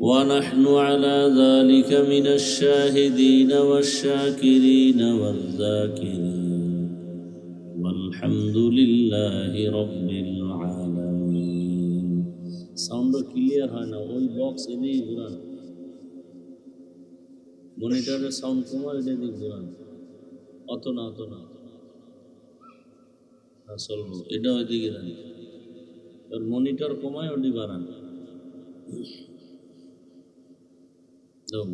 ونحن على ذلك من الشاهدين والشاكرين والذاكرين والحمد لله رب العالمين. Sound clear হয় না, ওই বক্স এদিকে ঘুরান, মনিটরের সাউন্ড কমা, এটা দিকে ঘুরান, অত না চলবো, এটা ওইদিকে দেন, ওর মনিটর কমায় ওটি বাড়ান,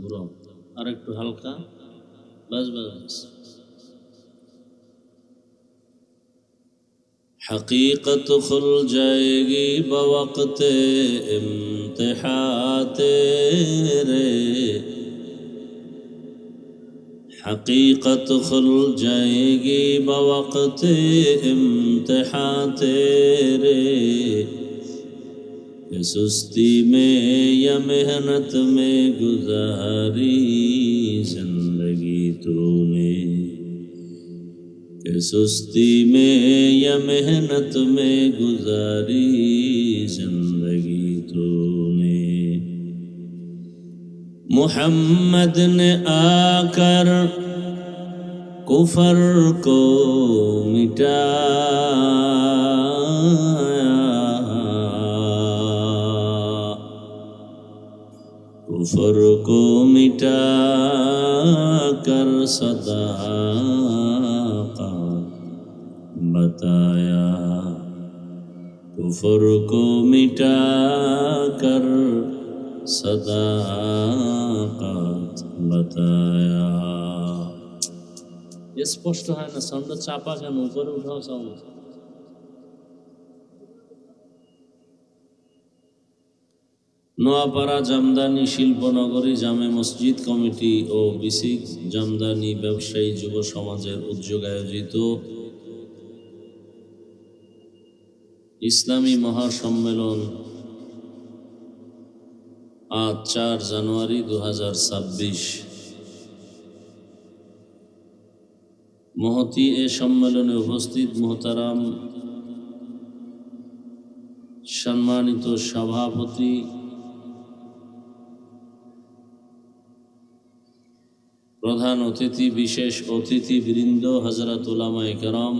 ঘুরাও আর একটু হালকা, বাস। हकीकत खुल जाएगी बवक्त इम्तिहान तेरे, हकीकत खुल जाएगी बवक्त इम्तिहान तेरे, सुस्ती में या मेहनत में गुजारी जिंदगी तूने, सुस्ती में या मेहनत में गुजारी जिंदगी तूने। मुहम्मद ने आकर कुफर को मिटाया, कुफर को मिटा कर सदाक़त बताया, कुफर को मिटा कर सदाक़त बताया। ये स्पष्ट है ना, साउंड चापा केन, ऊपर उठाओ साउंड। নোয়াপাড়া জামদানি শিল্পনগরী জামে মসজিদ কমিটি ও বিসিক জামদানি ব্যবসায়ী যুব সমাজের উদ্যোগে আয়োজিত ইসলামী মহাসম্মেলন আজ 4 জানুয়ারি 2026 মহতী এ সম্মেলনে উপস্থিত মোহতারাম সম্মানিত সভাপতি, প্রধান অতিথি, বিশেষ অতিথি বৃন্দ, হযরত উলামায়ে কেরাম,